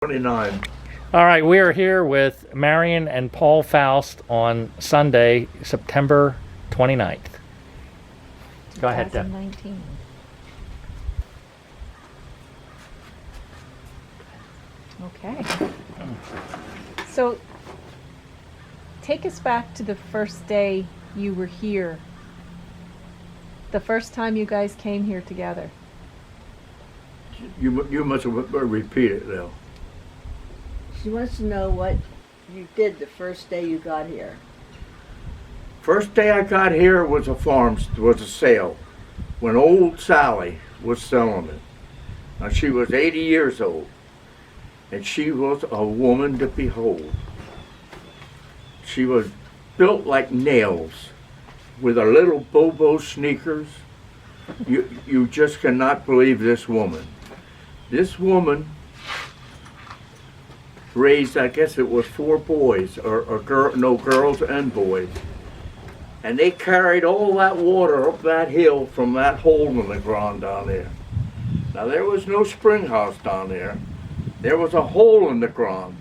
29. All right, we are here with Marian and Paul Faust on Sunday, September 29th. Go ahead, Deb. 2019. Okay. So, take us back to the first day you were here. The first time you guys came here together. You must have repeat it now. She wants to know what you did the first day you got here. First day I got here was a sale when old Sally was selling it. Now she was 80 years old, and she was a woman to behold. She was built like nails, with her little Bobo sneakers. You just cannot believe this woman. This woman raised, I guess it was 4 boys, girls and boys. And they carried all that water up that hill from that hole in the ground down there. Now there was no spring house down there. There was a hole in the ground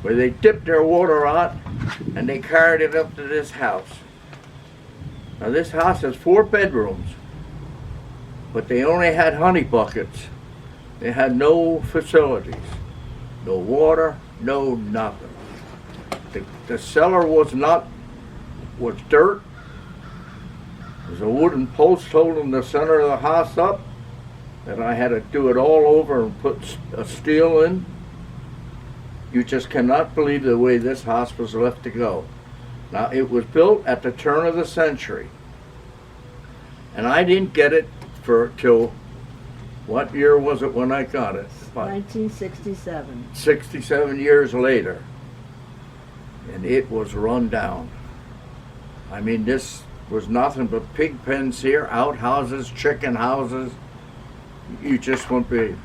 where they dipped their water out and they carried it up to this house. Now this house has 4 bedrooms, but they only had honey buckets. They had no facilities. No water, no nothing. The cellar was dirt. There's a wooden post holding the center of the house up that I had to do it all over and put a steel in. You just cannot believe the way this house was left to go. Now it was built at the turn of the century, and I didn't get it till what year was it when I got it? 1967. 67 years later, and it was run down. I mean, this was nothing but pig pens here, outhouses, chicken houses. You just won't believe.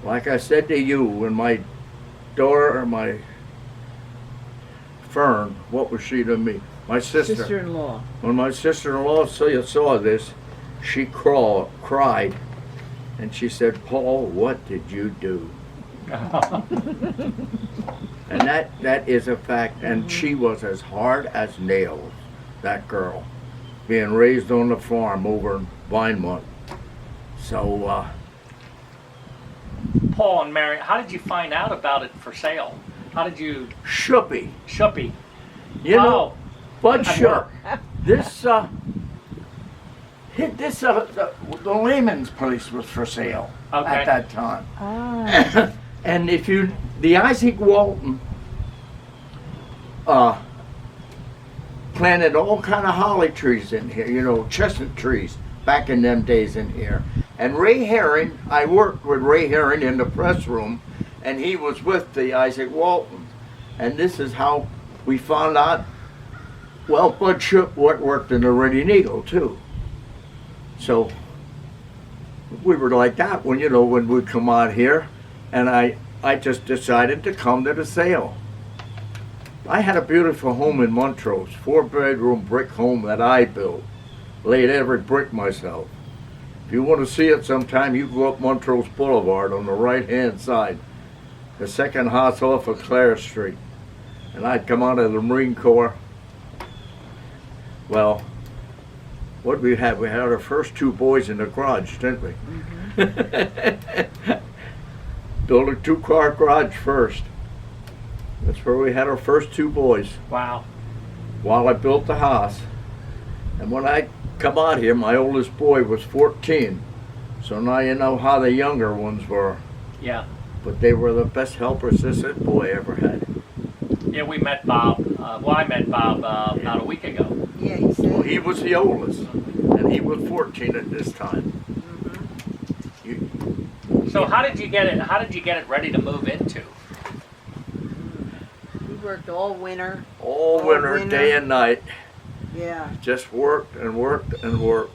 Like I said to you, when my daughter, or my Fern, what was she to me? My sister. Sister-in-law. When my sister-in-law saw this, she cried, and she said, "Paul, what did you do?" And that is a fact. And she was as hard as nails, that girl, being raised on the farm over in Vinemont. So, Paul and Marian, how did you find out about it for sale? How did you... Shuppy. You Wow. know, Bud Good Shupp. The Lehman's place was for sale at that time. Ah. And the Isaac Walton planted all kind of holly trees in here, chestnut trees back in them days in here. And Ray Herring, I worked with Ray Herring in the press room, and he was with the Isaac Walton. And this is how we found out, well, Bud Shupp worked in the Reading Eagle too. So we were like that when we'd come out here, and I just decided to come to the sale. I had a beautiful home in Montrose, 4-bedroom brick home that I built. Laid every brick myself. If you want to see it sometime, you go up Montrose Boulevard on the right-hand side, the second house off of Clare Street. And I'd come out of the Marine Corps. Well, what did we have? We had our first 2 boys in the garage, didn't we? Mm-hmm. Built a 2-car garage first. That's where we had our first 2 boys. Wow. While I built the house. And when I come out here, my oldest boy was 14. So now you know how the younger ones were. Yeah. But they were the best helpers this boy ever had. Yeah, we met Bob. I met Bob about a week ago. Yeah, he said. Well, he was the oldest, and he was 14 at this time. Mm-hmm. So how did you get it? How did you get it ready to move into? He worked all winter. All winter, day and night. Yeah. Just worked and worked and worked.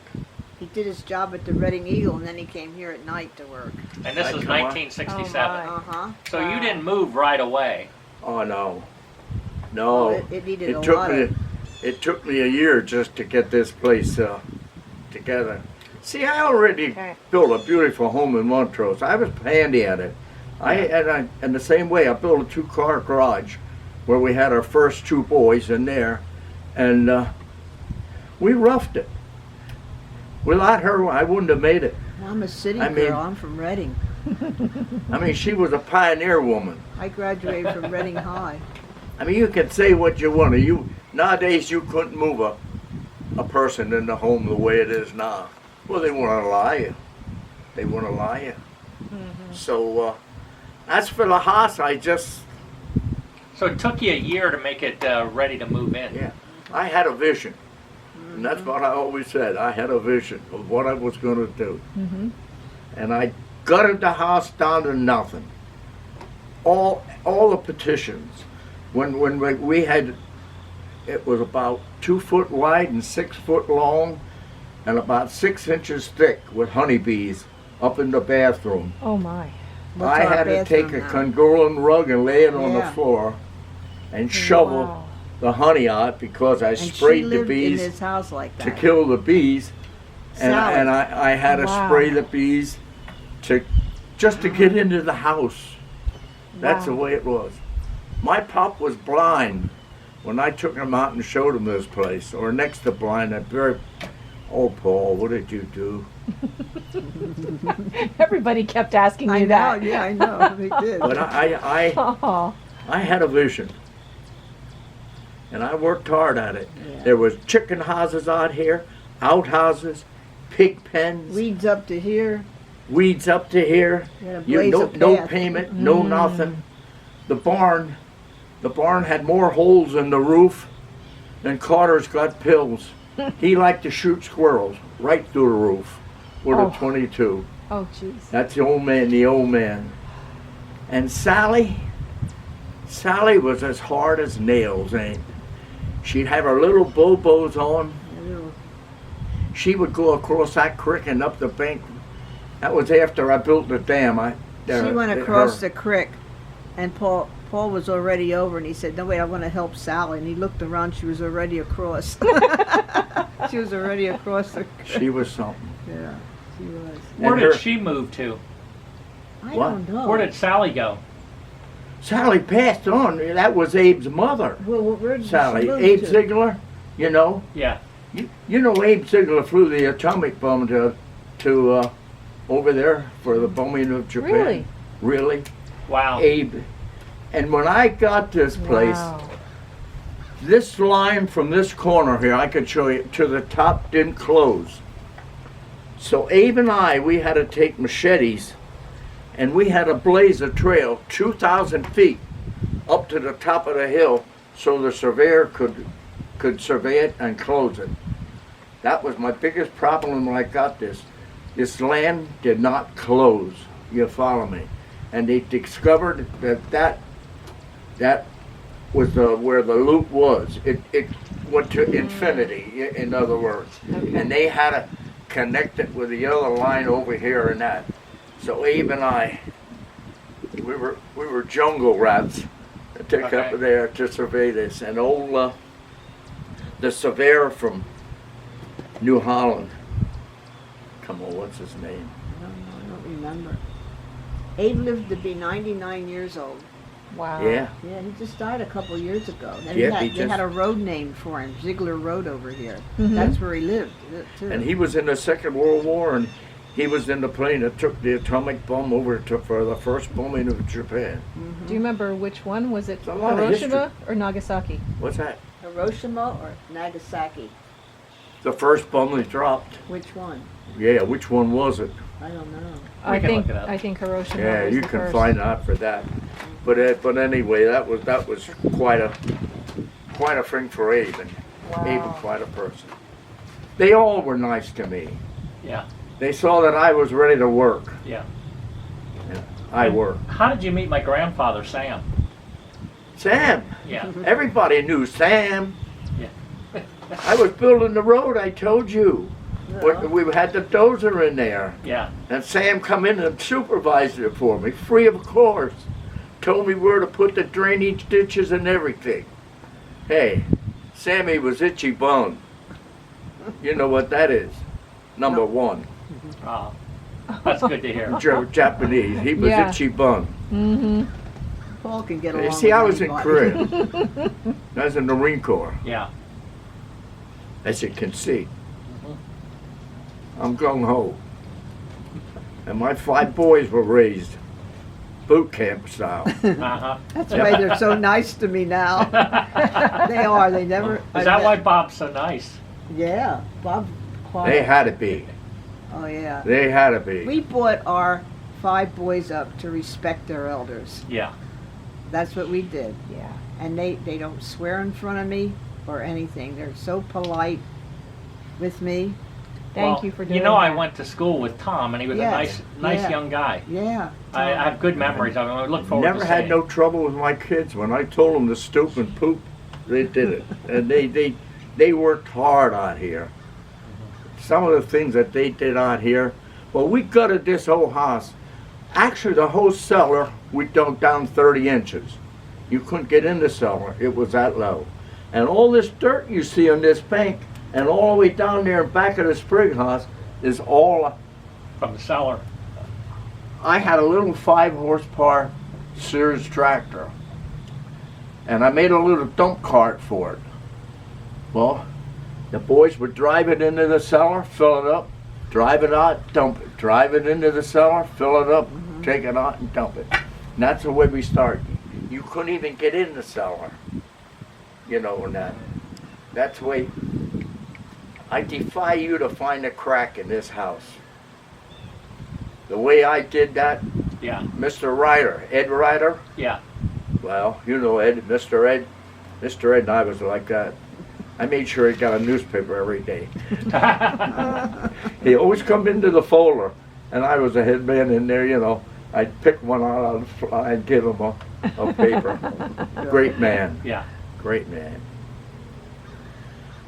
He did his job at the Reading Eagle, and then he came here at night to work. And this I'd was come on. 1967. Uh-huh. So you didn't move right away. Oh no, Oh, no. it needed a took lot me. of... It took me a year just to get this place together. See, I already built a beautiful home in Montrose. I was handy at it. And the same way, I built a 2-car garage where we had our first 2 boys in there, and we roughed it. Without her, I wouldn't have made it. Well, I'm a city I girl. mean- I'm from Reading. I mean, she was a pioneer woman. I graduated from Reading High. I mean, you can say what you want to. Nowadays, you couldn't move a person in the home the way it is now. Well, they want to lie you. They want to lie you. So, as for the house, So it took you a year to make it ready to move in. yeah, I had a vision. And that's what I always said. I had a vision of what I was going to do. And I gutted the house down to nothing. All the petitions. When we had, it was about 2 foot wide and 6 foot long, and about 6 inches thick with honeybees up in the bathroom. Oh my. What's I our had to take a bathroom now? Congolin rug and lay it on the Yeah. floor and shovel Wow. the honey out because I And sprayed she the lived in bees this house like that. to kill the bees, and Sally. I had to Wow. spray the bees just to get into the house. That's the Wow. way it was. My pop was blind when I took him out and showed him this place, or next to blind. Oh, Paul, what did you do? Everybody kept asking I you know, that. yeah, I know. They did. But Oh. I had a vision, and I worked hard at it. Yeah. There was chicken houses out here, outhouses, pig pens, Weeds up to here. weeds up to here. You had a blaze No, of no path. payment, no nothing. The barn had more holes in the roof than Carter's got pills. He liked to shoot squirrels right through the roof with Oh. a 22. Oh jeez. That's the old man. And Sally was as hard as nails, ain't? She'd have her little bobos on. She would go across that creek and up the bank. That was after I built the dam. She went across the creek, and Paul was already over, and he said, "No, wait, I want to help Sally." And he looked around; she was already across. She was already across the creek. She was something. Yeah, she was. Where And did her- she move to? I What? don't know. Where did Sally go? Sally passed on. That was Abe's mother, Well, where did Sally. she move Abe to? Ziegler, you know. Yeah. You know Abe Ziegler flew the atomic bomb to over there for the bombing of Japan. Really? Really? Wow. Abe. And when I got this place, Wow. this line from this corner here, I could show you, to the top didn't close. So Abe and I, we had to take machetes, and we had to blaze a trail 2,000 feet up to the top of the hill so the surveyor could survey it and close it. That was my biggest problem when I got this. This land did not close. You follow me? And they discovered that was where the loop was. It went to infinity, in other words. And they had to connect it with the other line over here and that. So Abe and I, we were jungle rats that took Okay. up there to survey this. And old the surveyor from New Holland. Come on, what's his name? I don't remember. Abe lived to be 99 years old. Wow. Yeah. Yeah, he just died a couple years ago. And Yeah, they had a road named for him, Ziegler Road over here. Mhm. That's where he lived, too. And he was in the Second World War, and he was in the plane that took the atomic bomb over for the first bombing of Japan. Do you remember which one? Was it It's a lot of Hiroshima or Nagasaki? What's that? Hiroshima or Nagasaki? The first bomb they dropped. Which one? Yeah, which one was it? I don't know. I can think look it up. I think Hiroshima. Yeah, was you the can first. find out for that. But anyway, that was quite a thing for Abe, and Abe was Wow. quite a person. They all were nice to me. Yeah. They saw that I was ready to work. Yeah. I worked. How did you meet my grandfather, Sam? Sam. Yeah. Everybody knew Sam. Yeah. I was building the road, I told you. Well, We had the dozer in there. Yeah. And Sam come in and supervised it for me, free of course. Told me where to put the drainage ditches and everything. Hey, Sammy was itchy bun. You know what that is? Number one. That's good to hear. Japanese. He was Yeah. itchy bun. Mm-hmm. Paul can get along You see, with I was in anybody. Korea. I was in the Marine Corps, Yeah. as you can see. I'm gung-ho. And my 5 boys were raised boot camp style. Uh-huh. That's why they're so nice to me now. They are. They never. Is that why Bob's so nice? Yeah, Bob. Quiet. They had to be. Oh yeah. They had to be. We brought our 5 boys up to respect their elders. Yeah. That's what we did. Yeah. And they don't swear in front of me or anything. They're so polite with me. Thank Well, you for doing You know, that. I went to school with Tom, and he was Yes, a nice yeah. young guy. Yeah. I have good memories of him. I look forward Never to had seeing no him. trouble with my kids. When I told them to stoop and poop, they did it. And they worked hard out here. Some of the things that they did out here, well, we gutted this whole house. Actually, the whole cellar, we dug down 30 inches. You couldn't get in the cellar. It was that low. And all this dirt you see on this bank and all the way down there in back of the spring house is all. From the cellar. I had a little 5-horsepower Sears tractor, and I made a little dump cart for it. Well, the boys would drive it into the cellar, fill it up, drive it out, dump it. Drive it into the cellar, fill it up, take it out, and dump it. And that's the way we started. You couldn't even get in the cellar, you know, and that's the way. I defy you to find a crack in this house. The way I did that, Yeah. Mr. Ryder, Ed Ryder, Yeah. well, you know Ed, Mr. Ed. Mr. Ed and I was like that. I made sure he got a newspaper every day. He always come into the folder, and I was a head man in there, you know. I'd pick one out of the fly and give him a paper. Great man, Yeah. great man.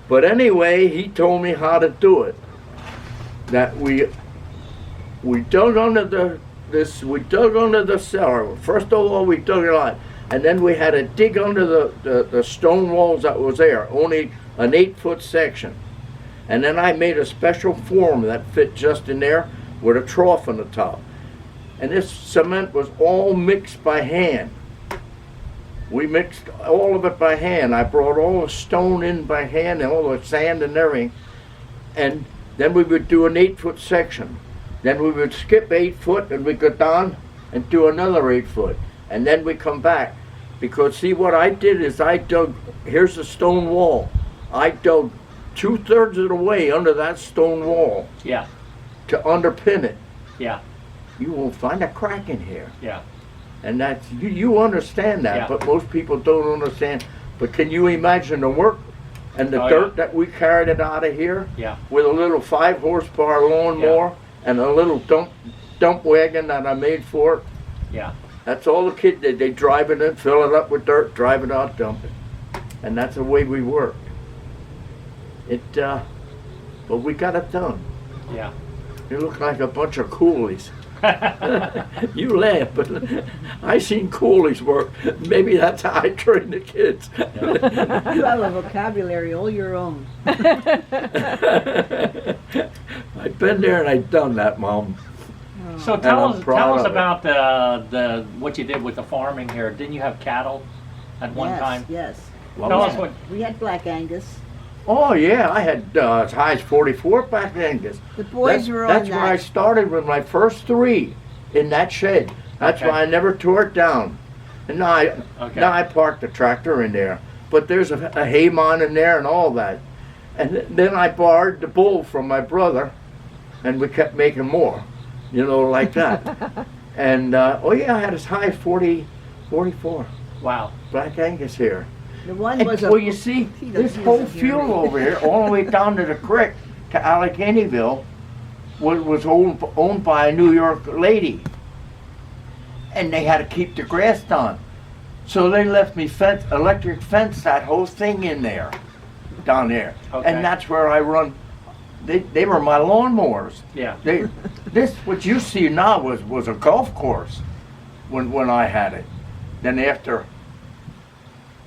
But anyway, he told me how to do it. That we dug under the cellar. First of all, we dug it out, and then we had to dig under the stone walls that was there, only an 8-foot section. And then I made a special form that fit just in there with a trough on the top. And this cement was all mixed by hand. We mixed all of it by hand. I brought all the stone in by hand and all the sand and everything. And then we would do an 8-foot section. Then we would skip 8 foot and we'd go down and do another 8 foot. And then we come back. Because see, what I did is I dug, here's the stone wall. I dug 2/3 of the way under that stone wall Yeah. to underpin it. Yeah. You won't find a crack in here. Yeah. And that's, you understand that, Yeah. but most people don't understand. But can you imagine the work and the Oh, dirt yeah. that we carried it out of here Yeah. with a little 5-horsepower lawnmower and a little dump wagon that I made for it? Yeah. That's all the kids did. They drive it in, fill it up with dirt, drive it out, dump it. And that's the way we worked. But we got it done. Yeah. You look like a bunch of coolies. You laugh, but I seen coolies work. Maybe that's how I train the kids. You have a vocabulary all your own. I've been there and I've done that, Mom. So I'm tell proud us of it. about the what you did with the farming here. Didn't you have cattle at one Yes, time? yes. Tell us what. We had Black Angus. Oh yeah, I had as high as 44 back then. The boys were on That's where I that. started with my first 3 in that shed. That's Okay. why I never tore it down. And now Okay. I parked the tractor in there. But there's a hay mine in there and all that. And then I borrowed the bull from my brother, and we kept making more, you know, like that. And oh yeah, I had as high as 44 Wow. Black Angus here. The one And, was a. well, you see, he this doesn't whole use it here. field over here, all the way down to the creek to Alleghenyville, was owned by a New York lady. And they had to keep the grass down. So they left me electric fence that whole thing in there, down there. Okay. And that's where I run. They were my lawnmowers. Yeah. This, what you see now was a golf course when I had it. Then after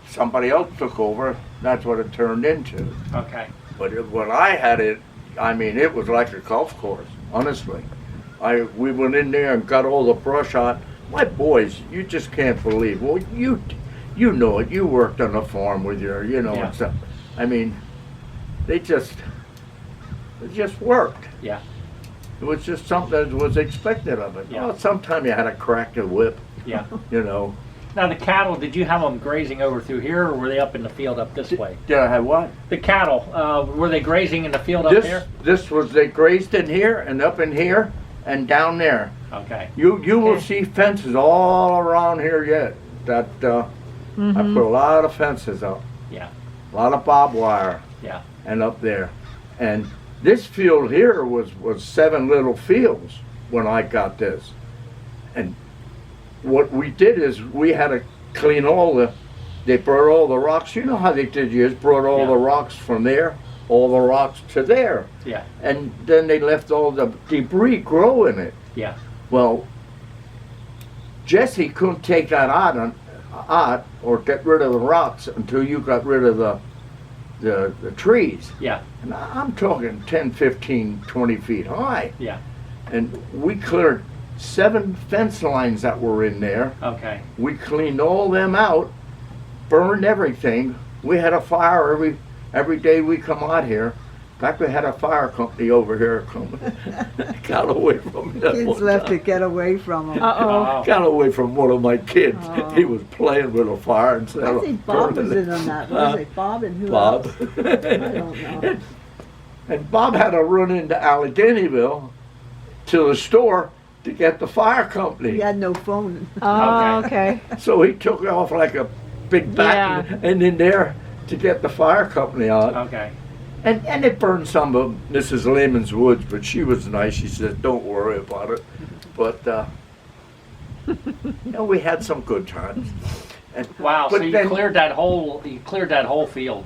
somebody else took over, that's what it turned into. Okay. But when I had it, I mean, it was like a golf course, honestly. We went in there and got all the brush out, my boys, you just can't believe. Well, you know it. You worked on a farm with your, Yeah. and stuff. I mean, they just worked. Yeah. It was just something that was expected of it. Yeah. Well, sometimes you had to crack the whip, Yeah. you know. Now the cattle, did you have them grazing over through here, or were they up in the field up this way? Did I have what? The cattle, were they grazing in the field up there? This was, they grazed in here and up in here and down there. Okay. You will Okay. see fences all around here yet. That I put a lot of fences up, Yeah. a lot of barbed wire, Yeah. and up there. And this field here was 7 little fields when I got this. And what we did is we had to clean they brought all the rocks. You know how they did years, brought all Yeah. the rocks from there, all the rocks to there. Yeah. And then they left all the debris grow in it. Yeah. Well, Jesse couldn't take that out or get rid of the rocks until you got rid of the trees. Yeah. And I'm talking 10, 15, 20 feet high. Yeah. And we cleared 7 fence lines that were in there. Okay. We cleaned all them out, burned everything. We had a fire every day we come out here. In fact, we had a fire company over here come, got away from me. that Kids one left time. to get away from them. Uh-oh. Got away from one of my kids. Oh. He was playing with a fire instead I of think Bob was burning in it. on that. Was it Bob and who Bob. else? I don't know. And Bob had to run into Alleghenyville to the store to get the fire company. He had no phone. Oh, okay. So he took off like a big bat and in there to get the fire company on. Okay. And it burned some of Mrs. Lehman's woods, but she was nice. She said, "Don't worry about it." But we had some good times. And, Wow. but So you then- cleared that whole field.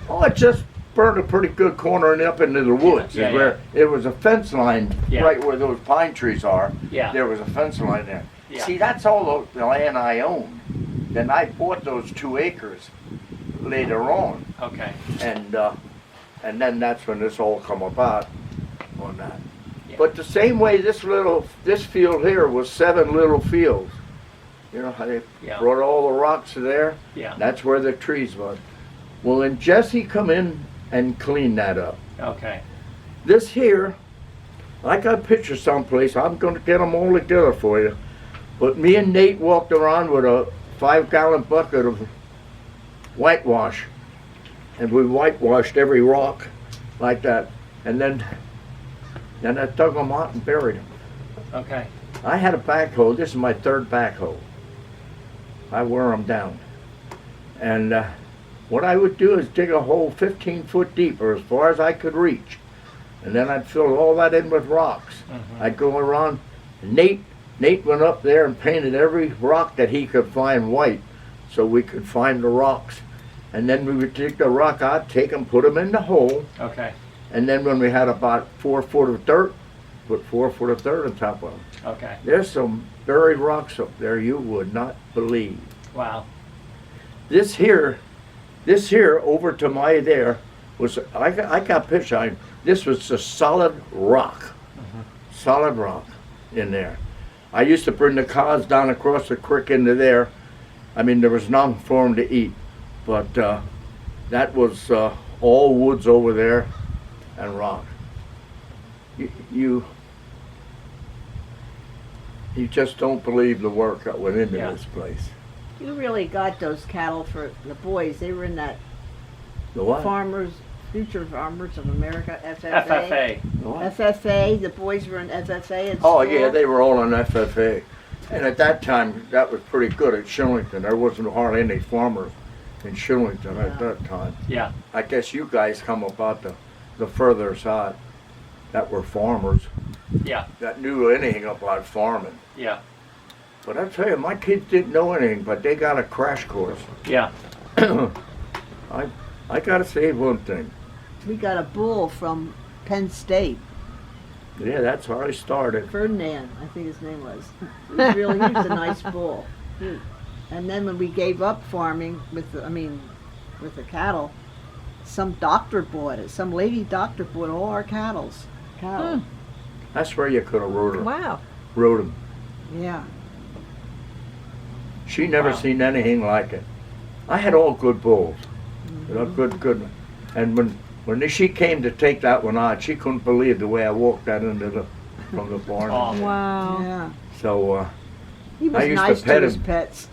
Oh, it just burned a pretty good corner and up into the woods. Yeah, Where it was a fence line Yeah. right where those pine trees are. Yeah. There was a fence line there. Yeah. See, that's all the land I own. Then I bought those 2 acres later on. Okay. And then that's when this all come about on that. Yeah. But the same way this field here was 7 little fields. You know how they Yeah. brought all the rocks to there? Yeah. That's where the trees was. Well, then Jesse come in and cleaned that up. Okay. This here, I got pictures someplace. I'm going to get them all together for you. But me and Nate walked around with a 5-gallon bucket of whitewash. And we whitewashed every rock like that. And then I dug them out and buried them. Okay. I had a backhoe. This is my 3rd backhoe. I wear them down. And what I would do is dig a hole 15 foot deep or as far as I could reach. And then I'd fill all that in with rocks. Mhm. I'd go around. Nate went up there and painted every rock that he could find white so we could find the rocks. And then we would dig the rock out, take them, put them in the hole. Okay. And then when we had about 4 foot of dirt, put 4 foot of dirt on top of them. Okay. There's some buried rocks up there you would not believe. Wow. This here over to my there was, I got picture. This was a solid rock. Solid rock in there. I used to bring the cows down across the creek into there. I mean, there was nothing for them to eat. But that was all woods over there and rock. You just don't believe the work that went into Yeah. this place. You really got those cattle for the boys. They were in that The what? Future Farmers of America, FFA. FFA. The what? FFA, the boys were in FFA at Oh school. yeah, they were all on FFA. And at that time, that was pretty good at Shillington. There wasn't hardly any farmers in Shillington at that time. Yeah. I guess you guys come about the further side that were farmers Yeah. that knew anything about farming. Yeah. But I tell you, my kids didn't know anything, but they got a crash course. Yeah. I gotta say one thing. We got a bull from Penn State. Yeah, that's how I started. Ferdinand, I think his name was. He was a nice bull. And then when we gave up farming with the cattle, some doctor bought it. Some lady doctor bought all our cattle. That's where you could have rode them. Wow. Rode them. Yeah. She never Wow. seen anything like it. I had all good bulls. Good. And when she came to take that one on, she couldn't believe the way I walked that from the barn. Oh. Wow. Yeah. So He was I used to nice pet to his him. pets.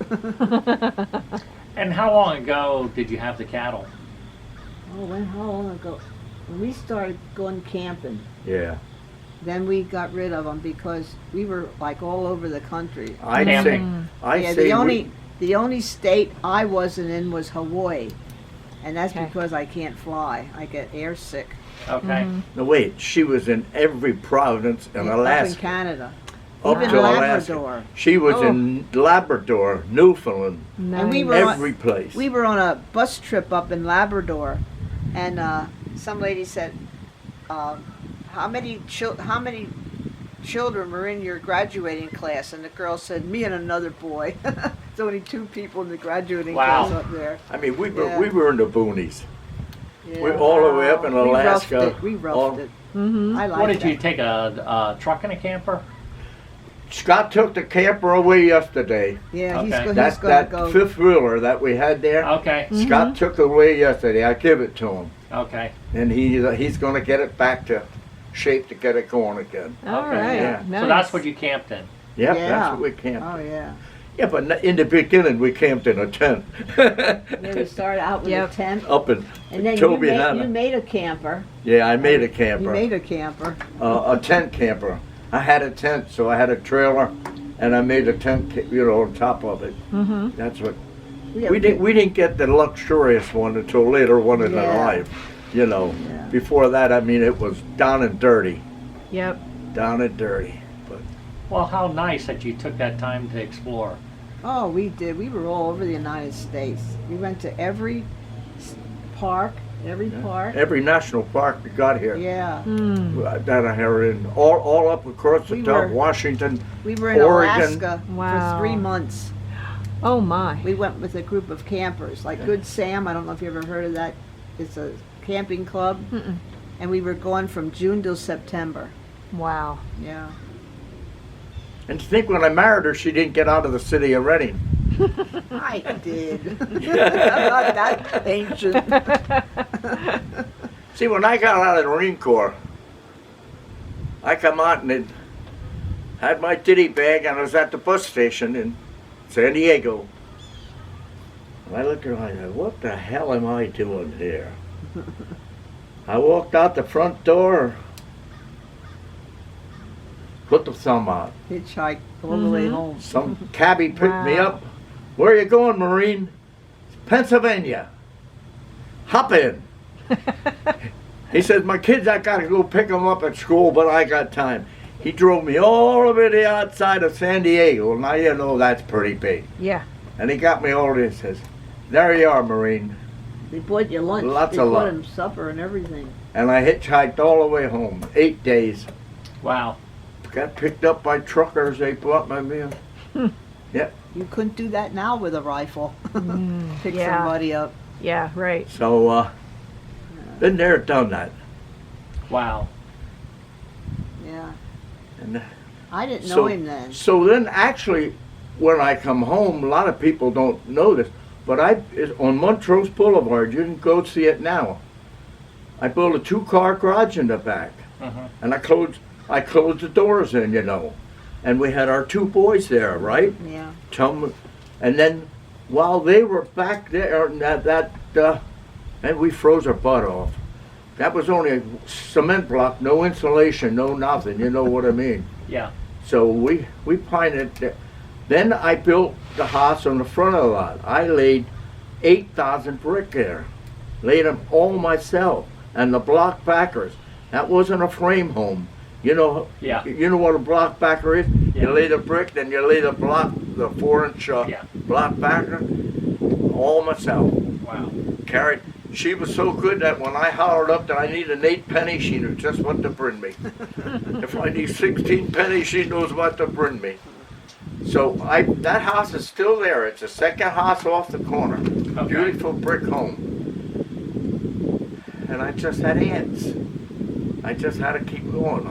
And how long ago did you have the cattle? How long ago? When we started going camping, yeah, then we got rid of them because we were like all over the country. I'd Camping. say, I Yeah, say the only state I wasn't in was Hawaii, and that's Okay. because I can't fly. I get air sick. Okay. no wait, she was in every province in Up in Alaska, Canada, up even to Labrador. Alaska. She was Oh. in Labrador, Newfoundland, And we Nice. were on- every place. We were on a bus trip up in Labrador, and some lady said, "How many children were in your graduating class?" And the girl said, "Me and another boy." It's only 2 people in the graduating Wow. class up there. I mean, we Yeah. were in the boonies. Yeah. We're all the way up in We roughed Alaska. it. We roughed all- it. Mm-hmm. I like What did that. you take, a truck and a camper? Scott took the camper away yesterday. Yeah, Okay. he's gonna That go. fifth wheeler that we had there, Okay. Scott took it away yesterday. I give it to him, Okay. and he's going to get it back to shape to get it going again. All Okay, right. yeah. Nice. So that's what you camped in. Yep, Yeah. that's what we camped. Oh yeah. Yeah, but in the beginning we camped in a tent. Yeah, we started out with Yep. a tent, Up in and then Toby had you a- made a camper. yeah, I made a You camper, made a camper. a tent camper. I had a tent, so I had a trailer, and I made a tent, on top of it. Mm-hmm. That's what Yeah, we didn't get the luxurious one until later on in Yeah. our life. Yeah. Before that, I mean, it was down and dirty, Yep. down and dirty. Well, how nice that you took that time to explore. Oh, we did. We were all over the United States. We went to every park, Every national park we got here. Yeah. Mm. That I had in all up across the We top, were- Washington. We were in Oregon. Alaska Wow. for 3 months. Oh my. We went with a group of campers, like Good Sam. I don't know if you ever heard of that. It's a camping club, Mm-mm. and we were gone from June till September. Wow. Yeah. And to think when I married her, she didn't get out of the city of Reading. I did. I'm not that ancient. See, when I got out of the Marine Corps, I come out and it had my ditty bag, and I was at the bus station in San Diego. And I looked around and I said, what the hell am I doing here? I walked out the front door, put the thumb out. Hitchhiked all the way home. Some cabbie picked me Wow. up. Where are you going, Marine? Pennsylvania. Hop in. He says, my kids, I got to go pick them up at school, but I got time. He drove me all the way to the outside of San Diego. Now you know that's pretty big. Yeah. And he got me all this. Says, there you are, Marine. They bought you lunch. Lots they of bought lunch. him supper and everything. And I hitchhiked all the way home. 8 days. Wow. Got picked up by truckers. They brought my meal. You couldn't do that now with a rifle. Pick yeah. somebody up. Yeah. Right. So, been there, done that. Wow. Yeah. And I didn't know So- him then. So then, actually, when I come home, a lot of people don't know this, but on Montrose Boulevard, you can go see it now. I built a 2-car garage in the back, Mhm. and I closed the doors in, and we had our 2 boys there, right? Yeah. And then while they were back there, and we froze our butt off. That was only a cement block, no insulation, no nothing. You know what I mean? Yeah. So we pined it. Then I built the house on the front of the lot. I laid 8,000 brick there. Laid them all myself. And the block backers. That wasn't a frame home. You know what a block backer is? Yeah. You lay the brick, then you lay the block, the 4-inch Yeah. block backer. All myself. Wow. Carried. She was so good that when I hollered up that I need an 8 penny, she knew just what to bring me. If I need 16 pennies, she knows what to bring me. So that house is still there. It's the second house off the corner. Okay. Beautiful brick home. And I just had ants. I just had to keep going.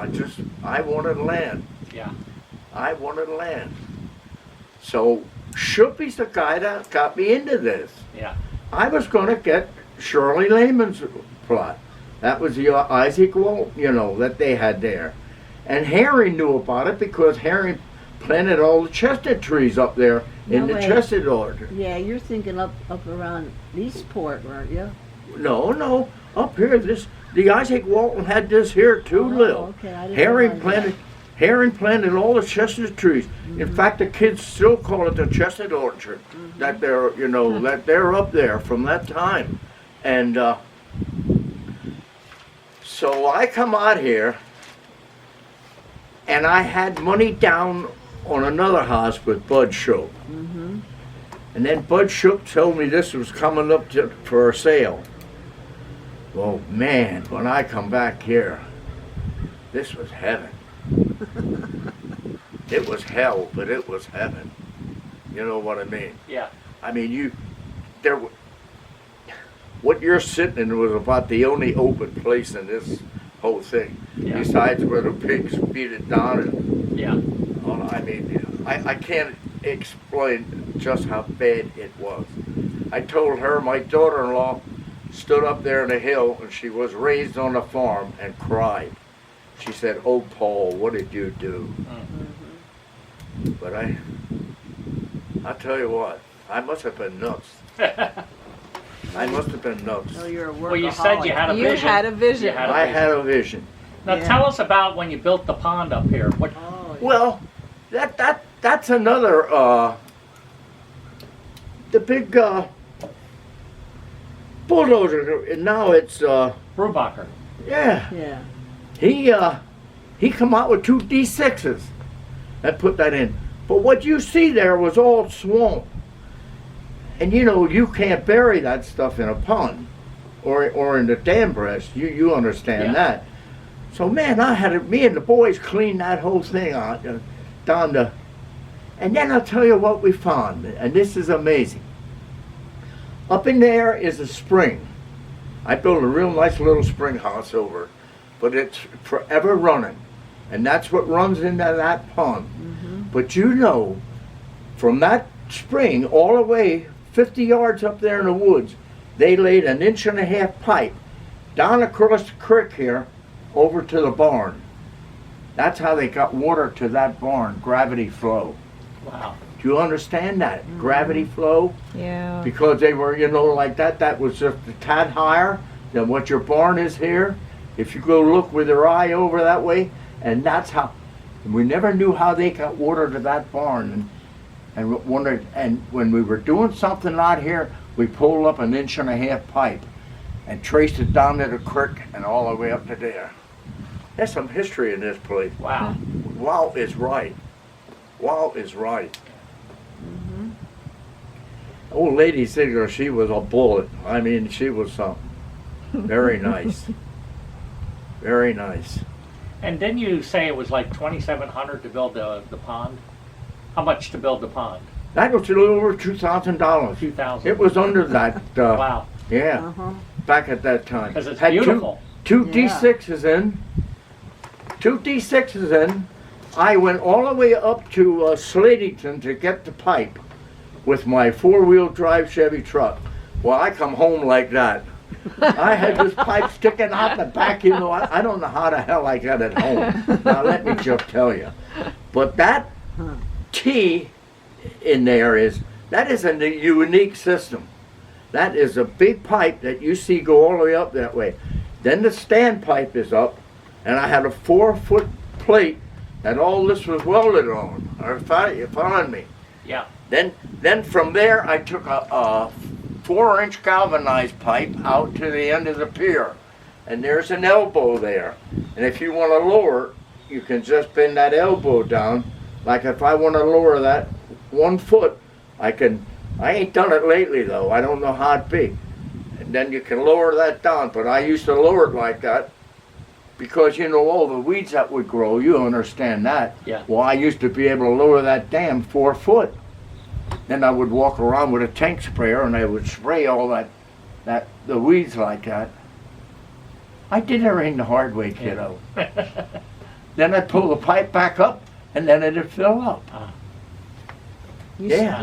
I wanted land. Yeah. I wanted land. So Shoopy's the guy that got me into this. Yeah. I was going to get Shirley Lehman's plot. That was the Isaac Walt, that they had there. And Harry knew about it because Harry planted all the chestnut trees up there in the way. chestnut orchard. Yeah, you're thinking up around Eastport, weren't you? No, up here, the Isaac Walton had this here too, Lil. Okay, I didn't Harry realize planted all the chestnut trees. In fact, the kids still call it the chestnut orchard. That they're, that they're up there from that time. And so I come out here, and I had money down on another house with Bud Shope. And then Bud Shope told me this was coming up for a sale. Well, man, when I come back here, this was heaven. It was hell, but it was heaven. You know what I mean? Yeah. I mean, what you're sitting in was about the only open place in this whole thing. Yeah. Besides where the pigs beat it down and Yeah. I mean, I can't explain just how bad it was. I told her my daughter-in-law stood up there in the hill, and she was raised on a farm, and cried. She said, "Oh, Paul, what did you do?" But I'll tell you what, I must have been nuts. I must have been nuts. Oh, you're a workaholic. Well, you said you had a You vision. had a vision. You had a I vision. had a vision. Now Yeah. tell us about when you built the pond up here. What? Oh, yeah. Well, that's another the big bulldozer. And now it's Brubacher. yeah. Yeah. He come out with 2 D6s and put that in. But what you see there was all swamp. And you can't bury that stuff in a pond or in the dam breast. You understand Yeah. that. So man, me and the boys cleaned that whole thing out down to, and then I'll tell you what we found, and this is amazing. Up in there is a spring. I built a real nice little spring house over it, but it's forever running, and that's what runs into that pond. But from that spring all the way 50 yards up there in the woods, they laid an 1.5-inch pipe down across the creek here over to the barn. That's how they got water to that barn, gravity flow. Wow. Do you understand that? Gravity flow? Yeah. Because they were, like that was just a tad higher than what your barn is here. If you go look with your eye over that way, and that's how, we never knew how they got water to that barn. And wondered, and when we were doing something out here, we pulled up an 1.5-inch pipe and traced it down to the creek and all the way up to there. There's some history in this place. Wow. Wow is right. Wow is right. Old lady Ziegler, she was a bullet. I mean, she was something. Very nice. Very nice. And didn't you say it was like $2,700 to build the pond? How much to build the pond? That was a little over $2,000. $2,000. It was under that. Wow. Yeah. Back at that time. Because it's Had beautiful. Two Yeah. D6s in. 2 D6s in. I went all the way up to Sladyton to get the pipe with my 4-wheel drive Chevy truck. Well, I come home like that. I had this pipe sticking out the back, I don't know how the hell I got it home. Now let me just tell you. But that T in there that is a unique system. That is a big pipe that you see go all the way up that way. Then the standpipe is up, and I had a 4-foot plate that all this was welded on. You following me? Yeah. Then from there I took a 4-inch galvanized pipe out to the end of the pier, and there's an elbow there. And if you want to lower it, you can just bend that elbow down. Like if I want to lower that 1 foot, I ain't done it lately though. I don't know how it be. And then you can lower that down. But I used to lower it like that because all the weeds that would grow. You understand that? Yeah. Well, I used to be able to lower that damn 4 foot. Then I would walk around with a tank sprayer and I would spray all the weeds like that. I did everything the hard way, kiddo. Then I'd pull the pipe back up and then it'd fill up. You Yeah.